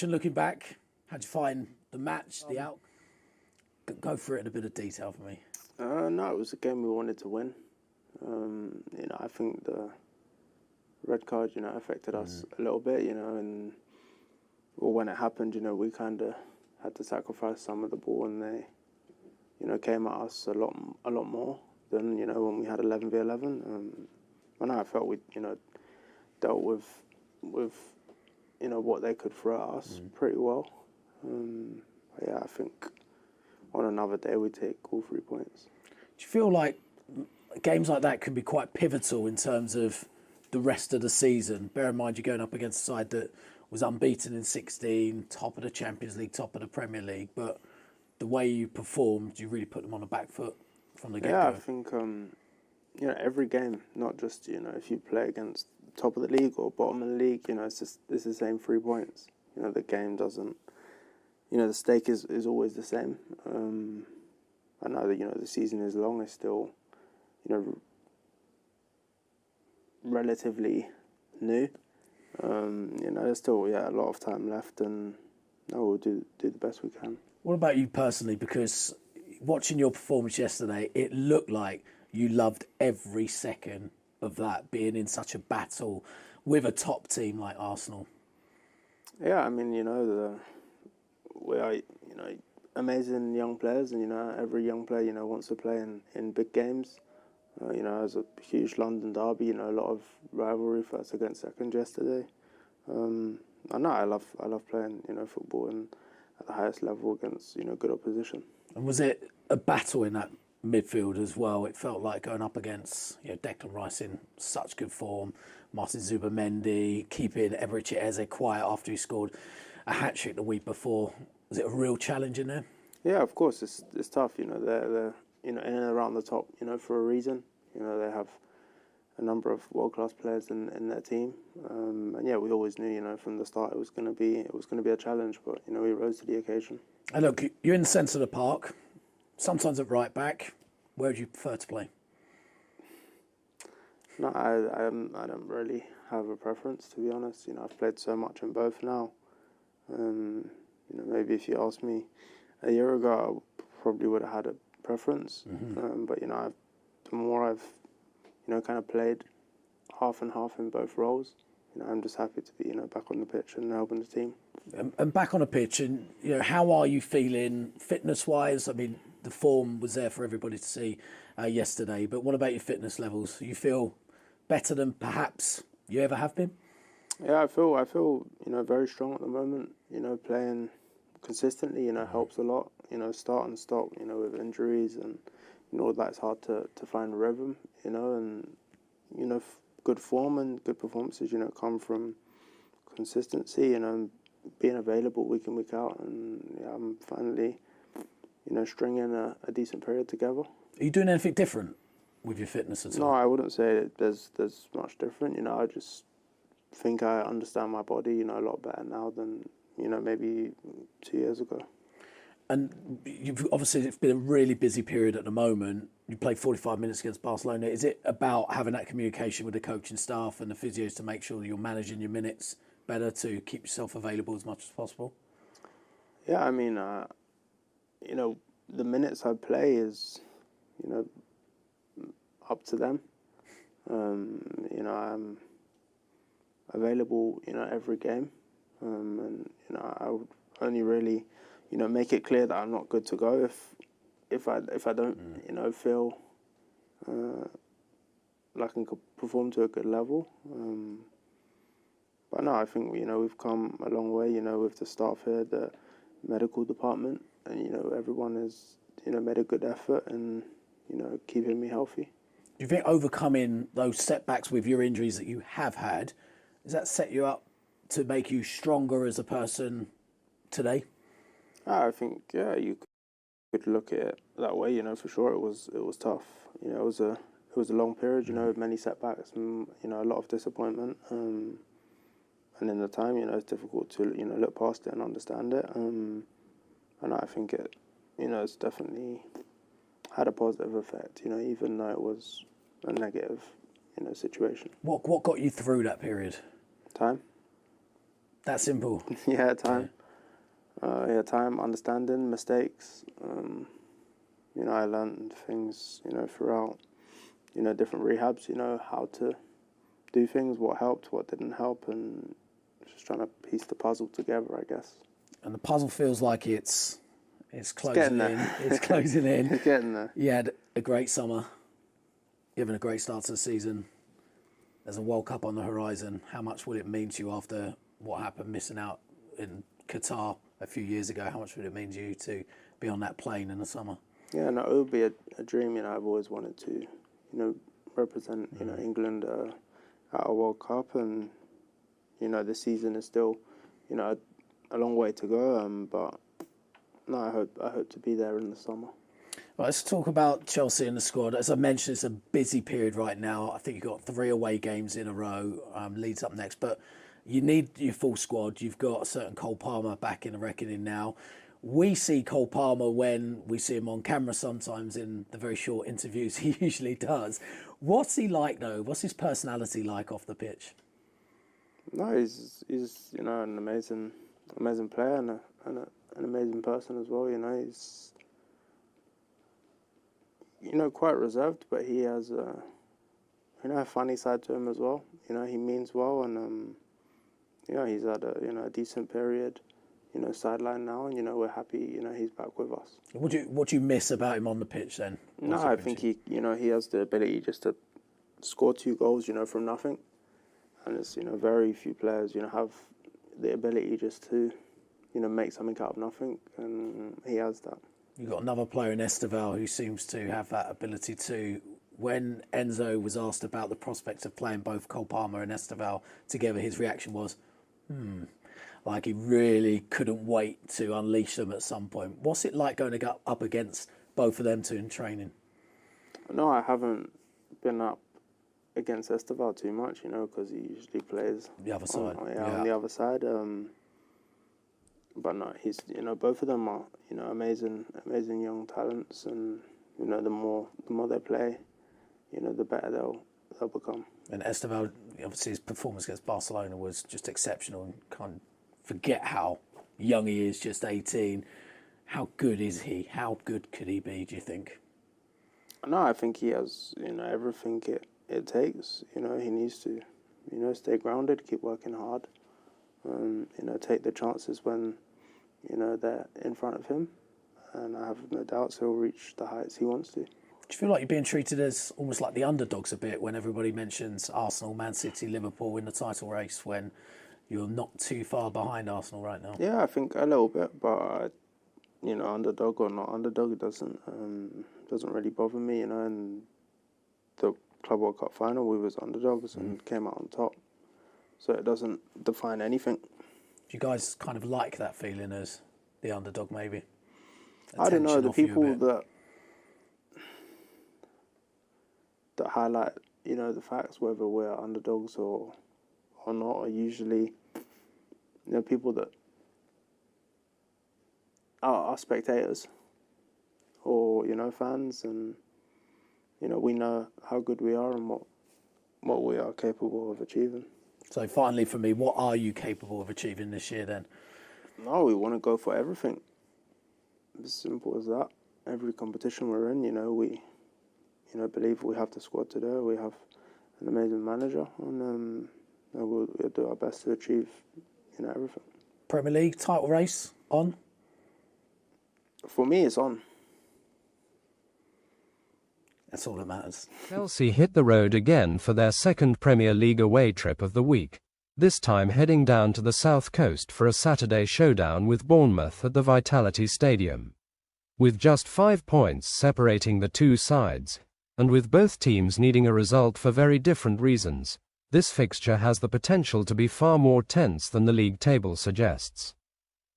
Looking back, how'd you find the match, the out? Go through it in a bit of detail for me. No, it was a game we wanted to win. I think the red card, affected us a little bit, and when it happened, we kind of had to sacrifice some of the ball, and they, came at us a lot more than when we had 11v11. And I felt we, dealt with what they could throw at us pretty well. I think on another day we take all 3 points. Do you feel like games like that can be quite pivotal in terms of the rest of the season? Bear in mind you're going up against a side that was unbeaten in 16, top of the Champions League, top of the Premier League, but the way you performed, you really put them on the back foot from the get-go. Yeah, I think, every game, not just, if you play against top of the league or bottom of the league, it's the same 3 points. The game doesn't, the stake is always the same. I know that, the season is long, it's still, relatively new. There's still a lot of time left, and we'll do the best we can. What about you personally? Because watching your performance yesterday, it looked like you loved every second of that, being in such a battle with a top team like Arsenal. Yeah, I mean, we are, amazing young players, and every young player, wants to play in big games. As a huge London derby, a lot of rivalry first against second yesterday. I love playing, football and at the highest level against, good opposition. And was it a battle in that midfield as well? It felt like going up against Declan Rice in such good form, Martin Zubimendi, keeping Eberechi Eze quiet after he scored a hat-trick the week before. Was it a real challenge in there? Yeah, of course, it's tough. They're in and around the top, for a reason. They have a number of world-class players in their team, and we always knew, from the start it was going to be a challenge. But we rose to the occasion. And look, you're in the centre of the park, sometimes at right back. Where would you prefer to play? No, I don't really have a preference, to be honest. I've played so much in both now. Maybe if you asked me a year ago, I probably would have had a preference. But the more I've kind of played half and half in both roles, I'm just happy to be back on the pitch and helping the team. And back on the pitch, and how are you feeling fitness-wise? I mean, the form was there for everybody to see yesterday, but what about your fitness levels? You feel better than perhaps you ever have been? Yeah, I feel very strong at the moment. Playing consistently, helps a lot. Start and stop, with injuries and that's hard to find rhythm. And good form and good performances, come from consistency. Being available week in, week out, and I'm finally, stringing a decent period together. Are you doing anything different with your fitness at all? No, I wouldn't say there's much different. I just think I understand my body, a lot better now than, maybe 2 years ago. And you've obviously, it's been a really busy period at the moment. You played 45 minutes against Barcelona. Is it about having that communication with the coaching staff and the physios to make sure that you're managing your minutes better to keep yourself available as much as possible? Yeah, I mean, the minutes I play is, up to them. I'm available, every game. And, I would only really, make it clear that I'm not good to go if I don't, feel like I can perform to a good level. But no, I think, we've come a long way, with the staff here, the medical department, and, everyone has, made a good effort and, keeping me healthy. Do you think overcoming those setbacks with your injuries that you have had, does that set you up to make you stronger as a person today? I think, yeah, you could look at it that way, for sure. It was tough. It was a long period, with many setbacks and, a lot of disappointment. And in the time, it's difficult to, look past it and understand it. And I think it, it's definitely had a positive effect, even though it was a negative, situation. What got you through that period? Time. That simple. Yeah, time. Time, understanding, mistakes. I learned things, throughout, different rehabs, how to do things, what helped, what didn't help, and just trying to piece the puzzle together, I guess. And the puzzle feels like it's closing in. It's closing in. It's getting there. You had a great summer. You're having a great start to the season. There's a World Cup on the horizon. How much will it mean to you after what happened, missing out in Qatar a few years ago? How much would it mean to you to be on that plane in the summer? Yeah, no, it would be a dream. I've always wanted to, represent, England at a World Cup, and this season is still, a long way to go. But no, I hope to be there in the summer. Right, let's talk about Chelsea and the squad. As I mentioned, it's a busy period right now. I think you've got 3 away games in a row. Leeds up next, but you need your full squad. You've got a certain Cole Palmer back in the reckoning now. We see Cole Palmer when we see him on camera sometimes in the very short interviews he usually does. What's he like though? What's his personality like off the pitch? No, he's an amazing player and an amazing person as well. He's quite reserved, but he has a funny side to him as well. He means well, and he's had a decent period. Sideline now, and we're happy. He's back with us. What do you miss about him on the pitch then? No, I think he has the ability just to score 2 goals, from nothing, and it's very few players have the ability just to make something out of nothing, and he has that. You've got another player in Esteval who seems to have that ability too. When Enzo was asked about the prospect of playing both Cole Palmer and Esteval together, his reaction was, like he really couldn't wait to unleash them at some point. What's it like going up against both of them two in training? No, I haven't been up against Esteval too much, because he usually plays the other side. On the other side. But no, he's both of them are amazing young talents, and the more they play, the better they'll become. And Esteval, obviously, his performance against Barcelona was just exceptional, and can't forget how young he is, just 18. How good is he? How good could he be, do you think? No, I think he has, everything it takes. He needs to, stay grounded, keep working hard, take the chances when, they're in front of him. And I have no doubts he'll reach the heights he wants to. Do you feel like you're being treated as almost like the underdogs a bit when everybody mentions Arsenal, Man City, Liverpool in the title race, when you're not too far behind Arsenal right now? Yeah, I think a little bit, but underdog or not underdog, it doesn't really bother me. In the Club World Cup final, we was underdogs and came out on top, so it doesn't define anything. Do you guys kind of like that feeling as the underdog, maybe? I don't know. The people that highlight, the facts, whether we're underdogs or not, are usually, people that are spectators or, fans, and, we know how good we are and what we are capable of achieving. So finally for me, what are you capable of achieving this year then? No, we want to go for everything. As simple as that. Every competition we're in, we believe we have the squad to do. We have an amazing manager, and we'll do our best to achieve, everything. Premier League title race on? For me, it's on. That's all that matters. Chelsea hit the road again for their second Premier League away trip of the week, this time heading down to the south coast for a Saturday showdown with Bournemouth at the Vitality Stadium. With just 5 points separating the two sides, and with both teams needing a result for very different reasons, this fixture has the potential to be far more tense than the league table suggests.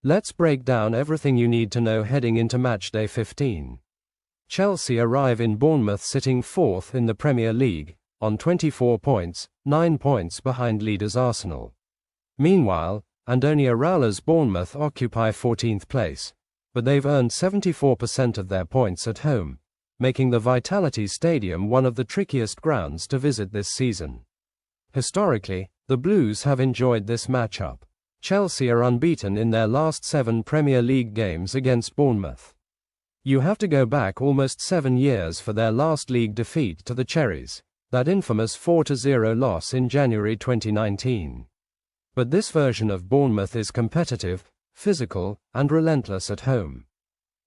Let's break down everything you need to know heading into matchday 15. Chelsea arrive in Bournemouth sitting 4th in the Premier League, on 24 points, 9 points behind leaders Arsenal. Meanwhile, Andoni Iraola's Bournemouth occupy 14th place, but they've earned 74% of their points at home, making the Vitality Stadium one of the trickiest grounds to visit this season. Historically, the Blues have enjoyed this matchup, Chelsea are unbeaten in their last 7 Premier League games against Bournemouth. You have to go back almost 7 years for their last league defeat to the Cherries, that infamous 4-0 loss in January 2019. But this version of Bournemouth is competitive, physical, and relentless at home.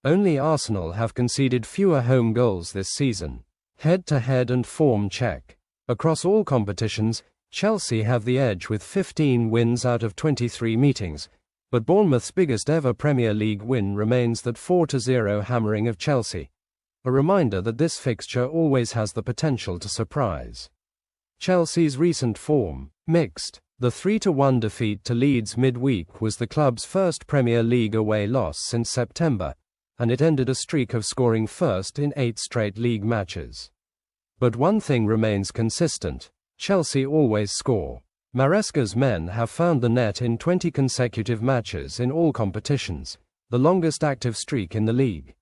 Only Arsenal have conceded fewer home goals this season. Head-to-head and form check. Across all competitions, Chelsea have the edge with 15 wins out of 23 meetings, but Bournemouth's biggest ever Premier League win remains that 4-0 hammering of Chelsea. A reminder that this fixture always has the potential to surprise. Chelsea's recent form, mixed. The 3-1 defeat to Leeds midweek was the club's first Premier League away loss since September, and it ended a streak of scoring first in 8 straight league matches. But one thing remains consistent: Chelsea always score. Maresca's men have found the net in 20 consecutive matches in all competitions, the longest active streak in the league.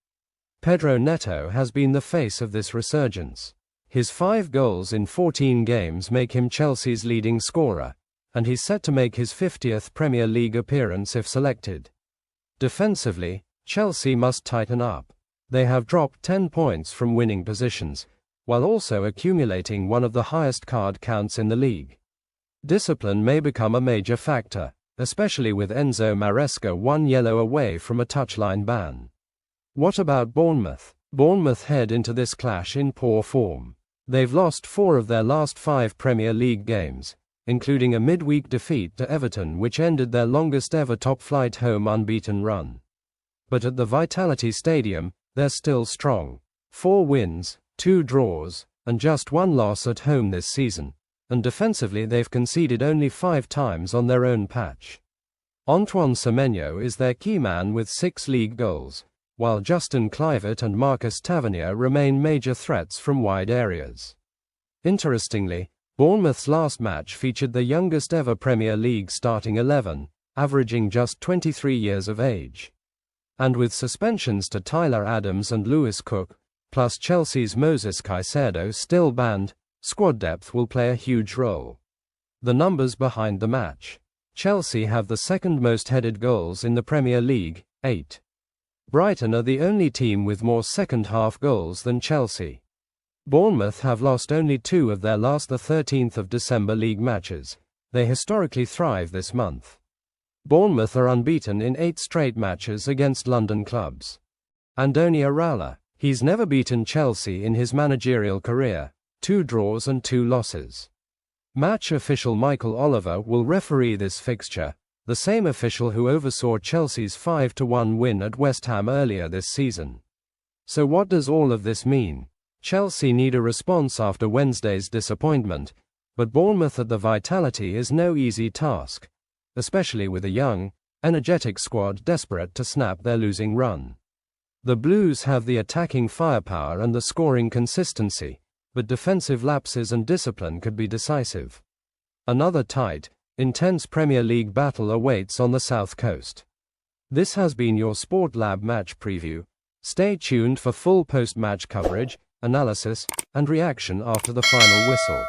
Pedro Neto has been the face of this resurgence. His 5 goals in 14 games make him Chelsea's leading scorer, and he's set to make his 50th Premier League appearance if selected. Defensively, Chelsea must tighten up. They have dropped 10 points from winning positions, while also accumulating one of the highest card counts in the league. Discipline may become a major factor, especially with Enzo Maresca 1 yellow away from a touchline ban. What about Bournemouth? Bournemouth head into this clash in poor form. They've lost 4 of their last 5 Premier League games, including a midweek defeat to Everton which ended their longest ever top-flight home unbeaten run. But at the Vitality Stadium, they're still strong. 4 wins, 2 draws, and just 1 loss at home this season, and defensively they've conceded only 5 times on their own patch. Antoine Semenyo is their key man with 6 league goals, while Justin Kluivert and Marcus Tavernier remain major threats from wide areas. Interestingly, Bournemouth's last match featured the youngest ever Premier League starting 11, averaging just 23 years of age. And with suspensions to Tyler Adams and Lewis Cook, plus Chelsea's Moses Caicedo still banned, squad depth will play a huge role. The numbers behind the match. Chelsea have the second most headed goals in the Premier League, 8. Brighton are the only team with more second-half goals than Chelsea. Bournemouth have lost only 2 of their last 13th of December league matches. They historically thrive this month. Bournemouth are unbeaten in 8 straight matches against London clubs. Andoni Iraola. He's never beaten Chelsea in his managerial career, 2 draws and 2 losses. Match official Michael Oliver will referee this fixture, the same official who oversaw Chelsea's 5-1 win at West Ham earlier this season. So what does all of this mean? Chelsea need a response after Wednesday's disappointment, but Bournemouth at the Vitality is no easy task, especially with a young, energetic squad desperate to snap their losing run. The Blues have the attacking firepower and the scoring consistency, but defensive lapses and discipline could be decisive. Another tight, intense Premier League battle awaits on the South Coast. This has been your Sport Lab match preview. Stay tuned for full post-match coverage, analysis, and reaction after the final whistle.